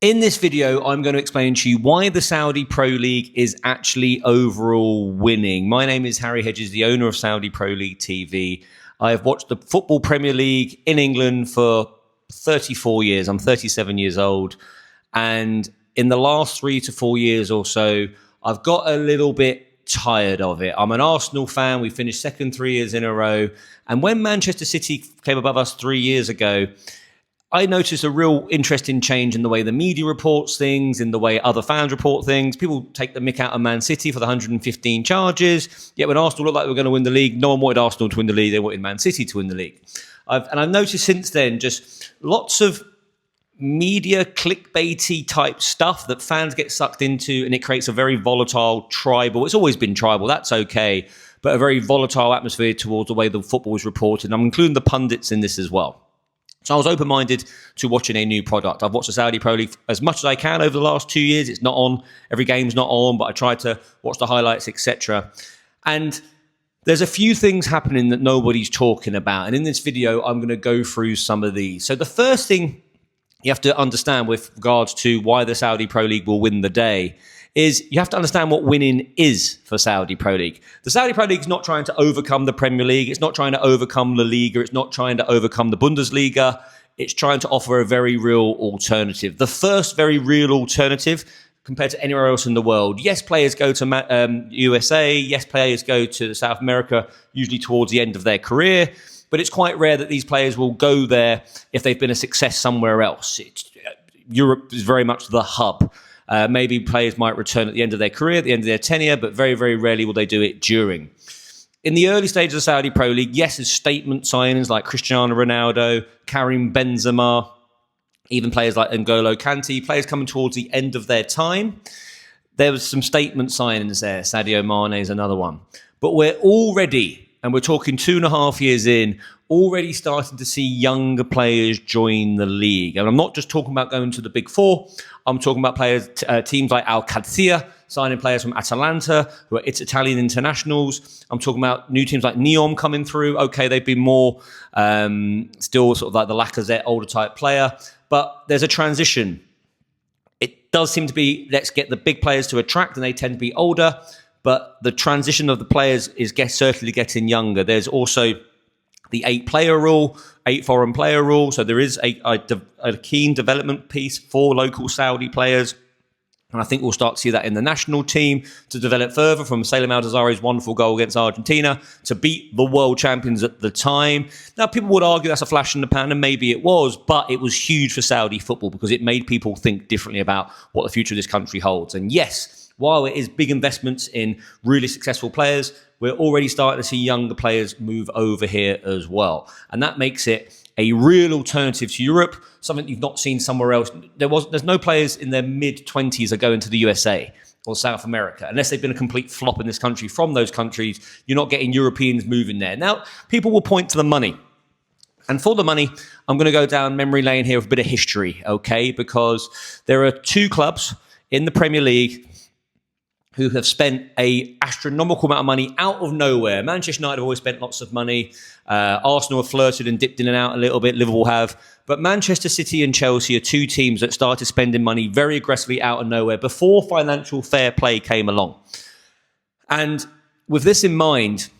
In this video, I'm going to explain to you why the Saudi Pro League is actually overall winning. My name is Harry Hedges, the owner of Saudi Pro League TV. I have watched the Football Premier League in England for 34 years. I'm 37 years old. And in the last 3 to 4 years or so, I've got a little bit tired of it. I'm an Arsenal fan. We finished second 3 years in a row. And when Manchester City came above us 3 years ago, I noticed a real interesting change in the way the media reports things, in the way other fans report things. People take the mick out of Man City for the 115 charges. Yet when Arsenal looked like they were going to win the league, no one wanted Arsenal to win the league. They wanted Man City to win the league. I've noticed since then just lots of media clickbaity type stuff that fans get sucked into, and it creates a very volatile tribal. It's always been tribal. That's okay. But a very volatile atmosphere towards the way the football is reported. And I'm including the pundits in this as well. So I was open-minded to watching a new product. I've watched the Saudi Pro League as much as I can over the last 2 years. It's not on. Every game's not on, but I try to watch the highlights, etc. And there's a few things happening that nobody's talking about. And in this video, I'm going to go through some of these. So the first thing you have to understand with regards to why the Saudi Pro League will win the day is you have to understand what winning is for Saudi Pro League. The Saudi Pro League is not trying to overcome the Premier League. It's not trying to overcome La Liga. It's not trying to overcome the Bundesliga. It's trying to offer a very real alternative. The first very real alternative compared to anywhere else in the world. Yes, players go to USA. Yes, players go to South America, usually towards the end of their career. But it's quite rare that these players will go there if they've been a success somewhere else. Europe is very much the hub. Maybe players might return at the end of their career, at the end of their tenure, but very, very rarely will they do it during. In the early stages of the Saudi Pro League, yes, there's statement signings like Cristiano Ronaldo, Karim Benzema, even players like N'Golo Kante, players coming towards the end of their time. There was some statement signings there. Sadio Mane is another one. But we're already, and we're talking 2.5 years in, already starting to see younger players join the league. And I'm not just talking about going to the Big Four. I'm talking about players, teams like Al Qadsiya, signing players from Atalanta, who are Italian internationals. I'm talking about new teams like Neom coming through. Okay, they've been more still sort of like the Lacazette, older type player. But there's a transition. It does seem to be, let's get the big players to attract, and they tend to be older. But the transition of the players is certainly getting younger. There's also the 8-player rule, 8 foreign player rule. So there is a keen development piece for local Saudi players. And I think we'll start to see that in the national team to develop further, from Salem Al-Dazari's wonderful goal against Argentina to beat the world champions at the time. Now, people would argue that's a flash in the pan, and maybe it was, but it was huge for Saudi football because it made people think differently about what the future of this country holds. And yes, while it is big investments in really successful players, we're already starting to see younger players move over here as well. And that makes it a real alternative to Europe, something you've not seen somewhere else. There's no players in their mid-20s that go into the USA or South America. Unless they've been a complete flop in this country from those countries, you're not getting Europeans moving there. Now, people will point to the money. And for the money, I'm going to go down memory lane here with a bit of history, okay? Because there are 2 clubs in the Premier League who have spent an astronomical amount of money out of nowhere. Manchester United have always spent lots of money. Arsenal have flirted and dipped in and out a little bit. Liverpool have. But Manchester City and Chelsea are 2 teams that started spending money very aggressively out of nowhere before financial fair play came along. And with this in mind,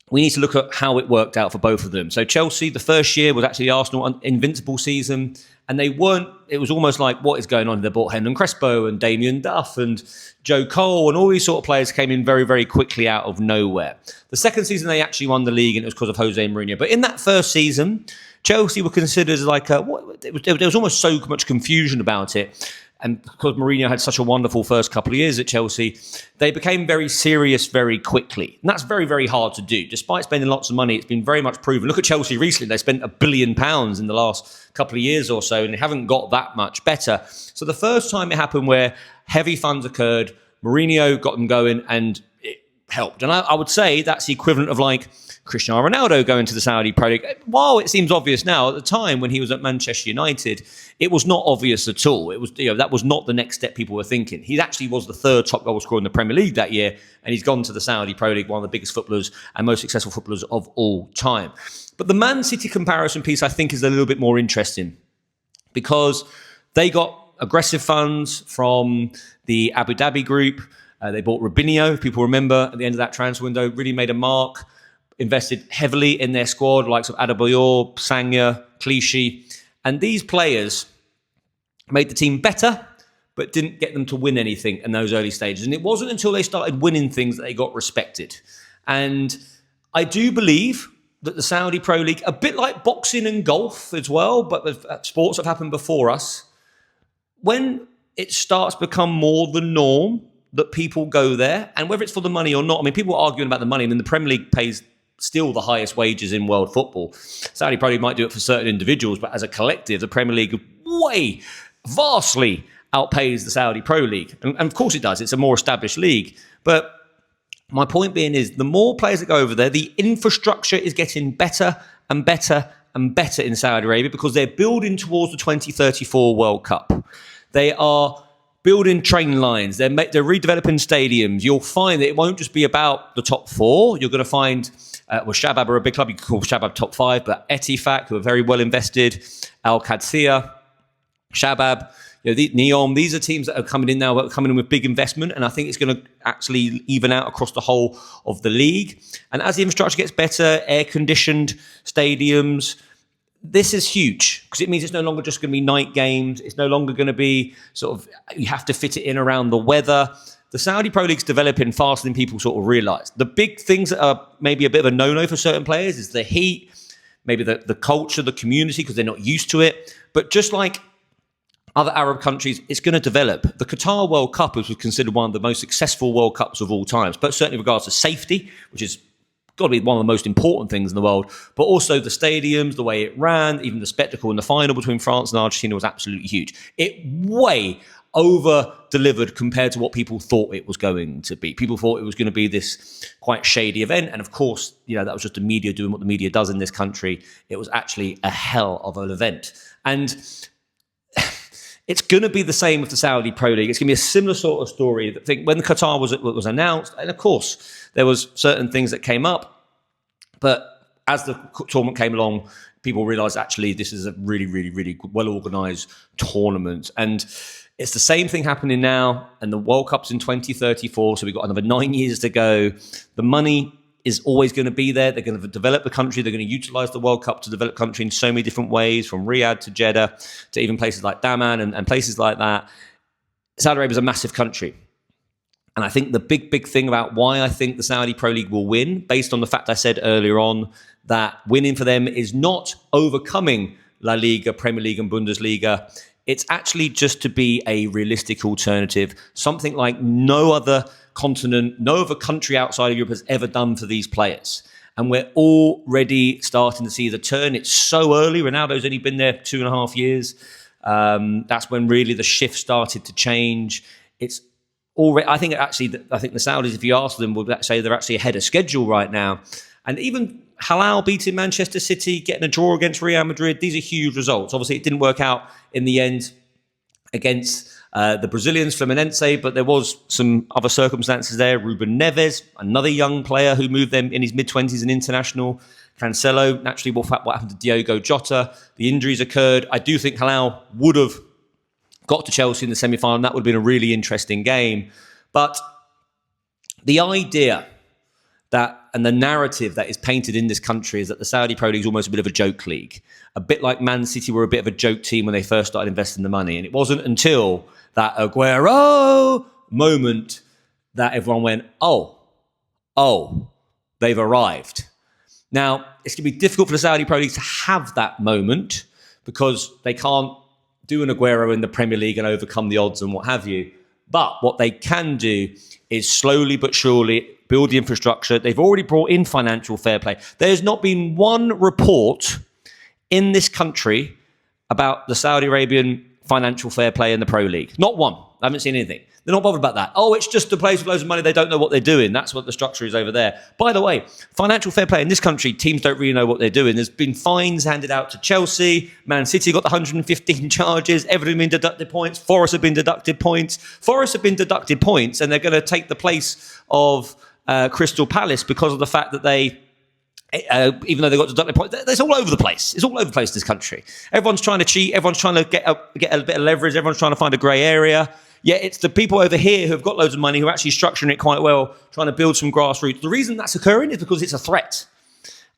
we need to look at how it worked out for both of them. So Chelsea, the first year was actually the Arsenal invincible season. And they weren't, it was almost like, what is going on? They bought Hernan Crespo and Damien Duff and Joe Cole, and all these sort of players came in very, very quickly out of nowhere. The second season, they actually won the league, and it was because of Jose Mourinho. But in that first season, Chelsea were considered as like there was almost so much confusion about it. And because Mourinho had such a wonderful first couple of years at Chelsea, they became very serious very quickly. And that's very, very hard to do. Despite spending lots of money, it's been very much proven. Look at Chelsea recently. They spent £1 billion in the last couple of years or so, and they haven't got that much better. So the first time it happened where heavy funds occurred, Mourinho got them going, and it helped. And I would say that's the equivalent of like Cristiano Ronaldo going to the Saudi Pro League. While it seems obvious now, at the time when he was at Manchester United, it was not obvious at all. It was, that was not the next step people were thinking. He actually was the 3rd top goal scorer in the Premier League that year, and he's gone to the Saudi Pro League, one of the biggest footballers and most successful footballers of all time. But the Man City comparison piece, I think, is a little bit more interesting because they got aggressive funds from the Abu Dhabi group. They bought Robinho, if people remember, at the end of that transfer window, really made a mark, invested heavily in their squad, likes of Adebayor, Sangha, Clichy. And these players made the team better, but didn't get them to win anything in those early stages. And it wasn't until they started winning things that they got respected. And I do believe that the Saudi Pro League, a bit like boxing and golf as well, but sports have happened before us, when it starts to become more the norm that people go there, and whether it's for the money or not, I mean, people are arguing about the money. I mean, the Premier League pays still the highest wages in world football. Saudi Pro League might do it for certain individuals, but as a collective, the Premier League vastly outpays the Saudi Pro League. And of course it does. It's a more established league. But my point being is the more players that go over there, the infrastructure is getting better and better and better in Saudi Arabia because they're building towards the 2034 World Cup. They are building train lines. They're redeveloping stadiums. You'll find that it won't just be about the top four. You're going to find, Shabab are a big club. You can call Shabab top five, but Etifak, who are very well invested, Al Qadsiya, Shabab, Neom, these are teams that are coming in now, that are coming in with big investment, and I think it's going to actually even out across the whole of the league. And as the infrastructure gets better, air-conditioned stadiums, this is huge because it means it's no longer just going to be night games. It's no longer going to be sort of, you have to fit it in around the weather. The Saudi Pro League's developing faster than people sort of realise. The big things that are maybe a bit of a no-no for certain players is the heat, maybe the culture, the community, because they're not used to it. But just like other Arab countries, it's going to develop. The Qatar World Cup was considered one of the most successful World Cups of all times, but certainly in regards to safety, which is got to be one of the most important things in the world, but also the stadiums, the way it ran, even the spectacle in the final between France and Argentina was absolutely huge. It way over-delivered compared to what people thought it was going to be. People thought it was going to be this quite shady event, and of course, that was just the media doing what the media does in this country. It was actually a hell of an event. And it's going to be the same with the Saudi Pro League. It's going to be a similar sort of story. I think when Qatar was announced, and of course, there was certain things that came up, but as the tournament came along, people realised actually this is a really, really, really well-organised tournament. And it's the same thing happening now, and the World Cup's in 2034, so we've got another 9 years to go. The money is always going to be there. They're going to develop the country. They're going to utilise the World Cup to develop the country in so many different ways, from Riyadh to Jeddah to even places like Daman and places like that. Saudi Arabia is a massive country. And I think the big thing about why I think the Saudi Pro League will win, based on the fact I said earlier on, that winning for them is not overcoming La Liga, Premier League and Bundesliga. It's actually just to be a realistic alternative, something like no other continent, no other country outside of Europe has ever done for these players. And we're already starting to see the turn. It's so early. Ronaldo's only been there 2.5 years. That's when really the shift started to change. It's already, I think the Saudis, if you ask them, would say they're actually ahead of schedule right now. And even Halal beating Manchester City, getting a draw against Real Madrid, these are huge results. Obviously, it didn't work out in the end against the Brazilians, Fluminense, but there was some other circumstances there. Ruben Neves, another young player who moved them in his mid-20s and international. Cancelo, naturally, what happened to Diogo Jota. The injuries occurred. I do think Halal would have got to Chelsea in the semi-final, and that would have been a really interesting game. But the idea that, and the narrative that is painted in this country, is that the Saudi Pro League is almost a bit of a joke league. A bit like Man City were a bit of a joke team when they first started investing the money. And it wasn't until that Aguero moment that everyone went, oh, they've arrived. Now, it's going to be difficult for the Saudi Pro League to have that moment because they can't do an Aguero in the Premier League and overcome the odds and what have you. But what they can do is slowly but surely build the infrastructure. They've already brought in financial fair play. There's not been one report in this country about the Saudi Arabian financial fair play in the Pro League. Not one. I haven't seen anything. They're not bothered about that. Oh, it's just a place with loads of money. They don't know what they're doing. That's what the structure is over there. By the way, financial fair play in this country, teams don't really know what they're doing. There's been fines handed out to Chelsea. Man City got the 115 charges. Everton have been deducted points. Forest have been deducted points. And they're going to take the place of Crystal Palace because of the fact that they Even though they've got to deduct their points, it's all over the place. It's all over the place in this country. Everyone's trying to cheat. Everyone's trying to get a bit of leverage. Everyone's trying to find a grey area. Yet it's the people over here who have got loads of money who are actually structuring it quite well, trying to build some grassroots. The reason that's occurring is because it's a threat.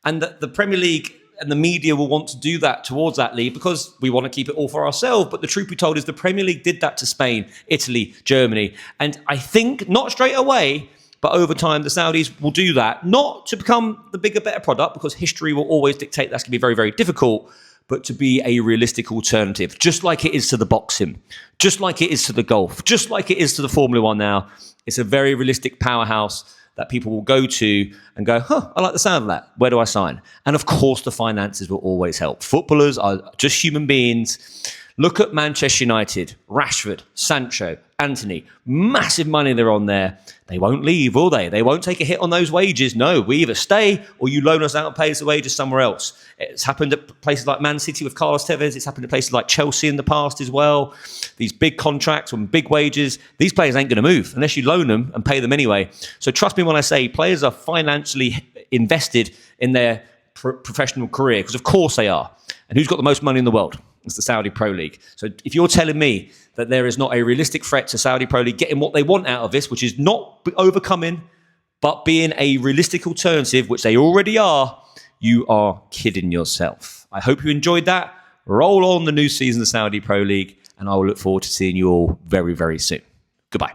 And the Premier League and the media will want to do that towards that league because we want to keep it all for ourselves. But the truth be told is the Premier League did that to Spain, Italy, Germany. And I think not straight away, but over time, the Saudis will do that, not to become the bigger, better product, because history will always dictate that's going to be very, very difficult, but to be a realistic alternative, just like it is to the boxing, just like it is to the golf, just like it is to the Formula One now. It's a very realistic powerhouse that people will go to and go, I like the sound of that. Where do I sign? And of course, the finances will always help. Footballers are just human beings. Look at Manchester United, Rashford, Sancho, Anthony, massive money they're on there. They won't leave, will they? They won't take a hit on those wages. No, we either stay or you loan us out and pay us the wages somewhere else. It's happened at places like Man City with Carlos Tevez. It's happened at places like Chelsea in the past as well. These big contracts and big wages, these players ain't going to move unless you loan them and pay them anyway. So trust me when I say players are financially invested in their professional career, because of course they are. And who's got the most money in the world? It's the Saudi Pro League. So if you're telling me that there is not a realistic threat to Saudi Pro League getting what they want out of this, which is not overcoming, but being a realistic alternative, which they already are, you are kidding yourself. I hope you enjoyed that. Roll on the new season of the Saudi Pro League, and I will look forward to seeing you all very, very soon.